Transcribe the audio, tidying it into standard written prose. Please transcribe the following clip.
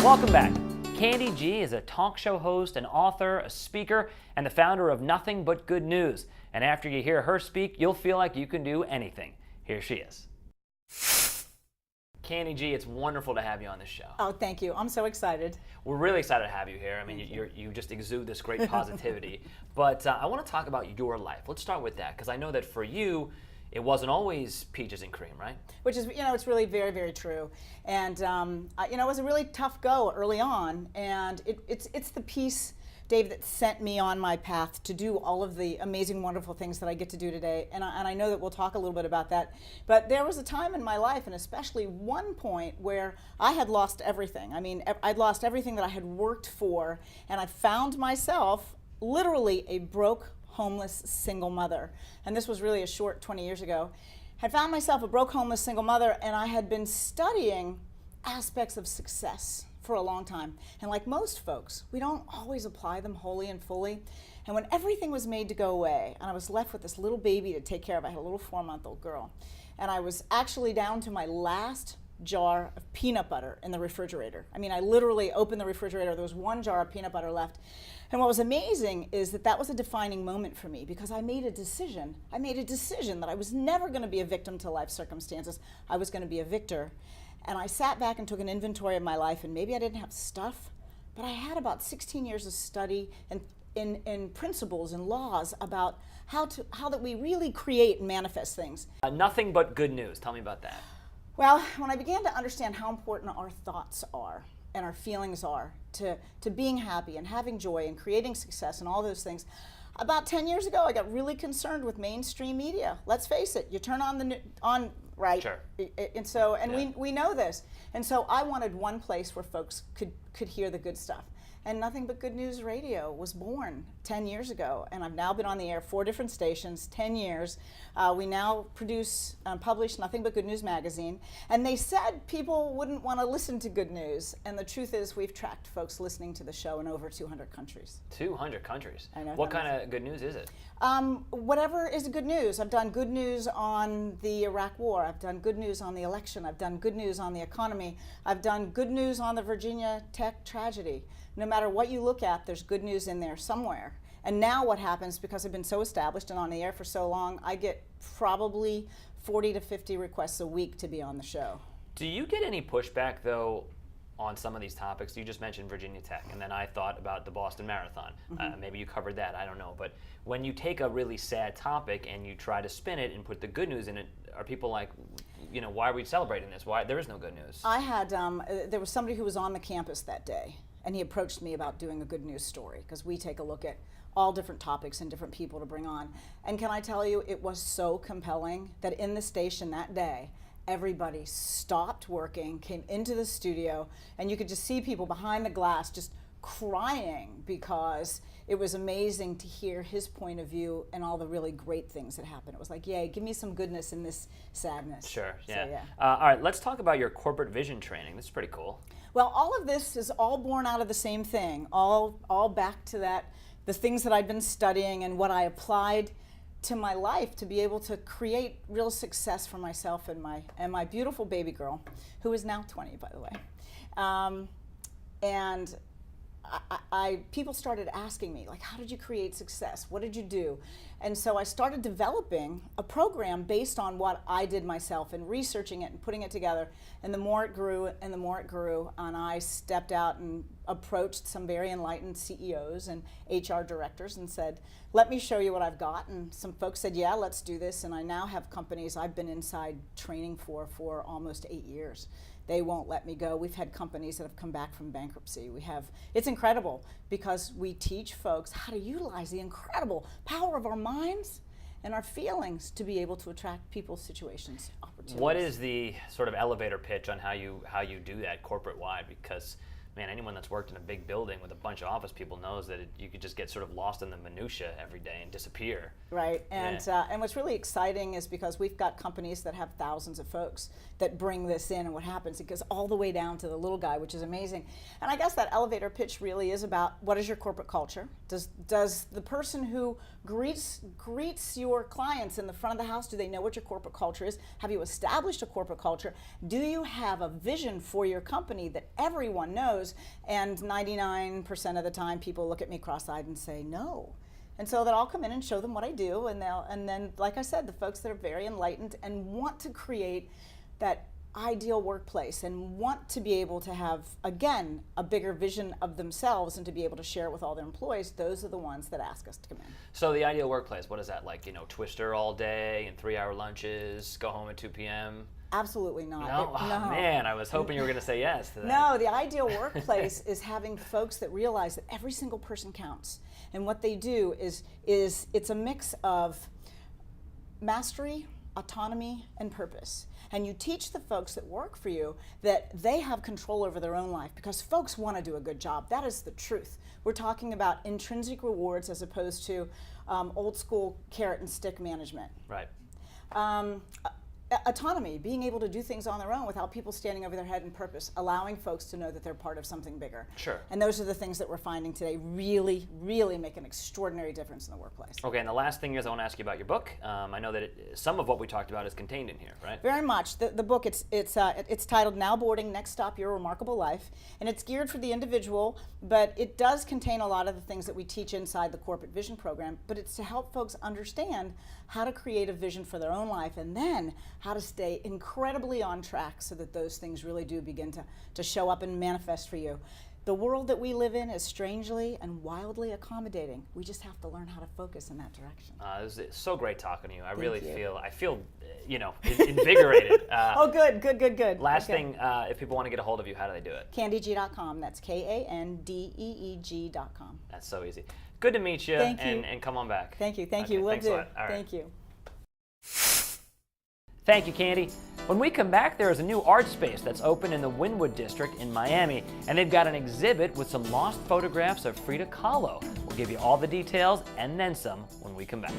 Welcome back. Kandee G is a talk show host, an author, a speaker, and the founder of Nothing But Good News. And after you hear her speak, you'll feel like you can do anything. Here she is. Kandee G, it's wonderful to have you on this show. Oh, thank you. I'm so excited. We're really excited to have you here. I mean, you just exude this great positivity. But I want to talk about your life. Let's start with that, because I know that for you, it wasn't always peaches and cream, right? Which is, it's really very, very true. And, it was a really tough go early on. And it's the piece, Dave, that sent me on my path to do all of the amazing, wonderful things that I get to do today. And I know that we'll talk a little bit about that. But there was a time in my life, and especially one point, where I had lost everything. I mean, I'd lost everything that I had worked for. And I found myself literally a broke, homeless single mother. And this was really a short 20 years ago. I found myself a broke, homeless single mother, and I had been studying aspects of success for a long time. And like most folks, we don't always apply them wholly and fully. And when everything was made to go away, and I was left with this little baby to take care of, I had a little 4-month-old girl, and I was actually down to my last jar of peanut butter in the refrigerator. I mean, I literally opened the refrigerator, there was one jar of peanut butter left. And what was amazing is that was a defining moment for me, because I made a decision. I made a decision that I was never going to be a victim to life circumstances. I was going to be a victor. And I sat back and took an inventory of my life, and maybe I didn't have stuff, but I had about 16 years of study and in principles and laws about how that we really create and manifest things. Nothing but good news. Tell me about that. Well, when I began to understand how important our thoughts are and our feelings are to being happy and having joy and creating success and all those things, about 10 years ago, I got really concerned with mainstream media. Let's face it, you turn on right? Sure. And we know this. And so I wanted one place where folks could hear the good stuff. And Nothing But Good News Radio was born 10 years ago, and I've now been on the air 4 different stations, 10 years. We now publish Nothing But Good News magazine, and they said people wouldn't want to listen to good news, and the truth is we've tracked folks listening to the show in over 200 countries. 200 countries? I know. What kind of good news is it? Whatever is good news. I've done good news on the Iraq War. I've done good news on the election. I've done good news on the economy. I've done good news on the Virginia Tech tragedy. No matter what you look at, there's good news in there somewhere. And now what happens, because I've been so established and on the air for so long, I get probably 40 to 50 requests a week to be on the show. Do you get any pushback, though, on some of these topics? You just mentioned Virginia Tech, and then I thought about the Boston Marathon. Maybe you covered that, I don't know. But when you take a really sad topic and you try to spin it and put the good news in it, are people like, why are we celebrating this? Why there is no good news? I had, there was somebody who was on the campus that day, and he approached me about doing a good news story, because we take a look at all different topics and different people to bring on. And can I tell you, it was so compelling that in the station that day, everybody stopped working, came into the studio, and you could just see people behind the glass just crying, because it was amazing to hear his point of view and all the really great things that happened. It was like, yay, give me some goodness in this sadness. Sure, yeah. So, yeah. All right, let's talk about your corporate vision training. This is pretty cool. Well, all of this is all born out of the same thing, all back to the things that I'd been studying and what I applied to my life to be able to create real success for myself and my beautiful baby girl, who is now 20, by the way. And people started asking me, like, how did you create success? What did you do? And so I started developing a program based on what I did myself and researching it and putting it together. And the more it grew and the more it grew, and I stepped out and approached some very enlightened CEOs and HR directors and said, let me show you what I've got. And some folks said, yeah, let's do this. And I now have companies I've been inside training for almost 8 years. They won't let me go. We've had companies that have come back from bankruptcy. It's incredible, because we teach folks how to utilize the incredible power of our minds and our feelings to be able to attract people, situations, opportunities. What is the sort of elevator pitch on how you do that corporate-wide? Because, man, anyone that's worked in a big building with a bunch of office people knows that you could just get sort of lost in the minutia every day and disappear. Right, and what's really exciting is because we've got companies that have thousands of folks that bring this in, and what happens, it goes all the way down to the little guy, which is amazing. And I guess that elevator pitch really is about, what is your corporate culture? Does the person who greets your clients in the front of the house, do they know what your corporate culture is? Have you established a corporate culture? Do you have a vision for your company that everyone knows shows, and 99% of the time people look at me cross-eyed and say no. And so that I'll come in and show them what I do, and then, like I said, the folks that are very enlightened and want to create that ideal workplace and want to be able to have, again, a bigger vision of themselves and to be able to share it with all their employees, those are the ones that ask us to come in. So the ideal workplace, what is that like? Twister all day and 3-hour lunches, go home at 2 p.m.? Absolutely not. No? Oh, man, I was hoping you were going to say yes to that. No, the ideal workplace is having folks that realize that every single person counts. And what they do is it's a mix of mastery, autonomy, and purpose. And you teach the folks that work for you that they have control over their own life, because folks want to do a good job. That is the truth. We're talking about intrinsic rewards as opposed to old school carrot and stick management. Right. Autonomy, being able to do things on their own without people standing over their head, and purpose, allowing folks to know that they're part of something bigger. Sure. And those are the things that we're finding today really, really make an extraordinary difference in the workplace. Okay, and the last thing is I want to ask you about your book. I know that some of what we talked about is contained in here, right? Very much. The book, it's titled Now Boarding, Next Stop, Your Remarkable Life, and it's geared for the individual, but it does contain a lot of the things that we teach inside the Corporate Vision Program, but it's to help folks understand how to create a vision for their own life, and then how to stay incredibly on track so that those things really do begin to show up and manifest for you. The world that we live in is strangely and wildly accommodating. We just have to learn how to focus in that direction. This is so great talking to you. I really you. feel invigorated. Oh, good. Last thing, if people want to get a hold of you, how do they do it? Kandeeg.com. That's KANDEEG.com. That's so easy. Good to meet you. Thank you. And come on back. Thank you. Okay, Will thanks do. a lot. All right. Thank you. Thank you, Kandee. When we come back, there is a new art space that's open in the Wynwood District in Miami, and they've got an exhibit with some lost photographs of Frida Kahlo. We'll give you all the details and then some when we come back.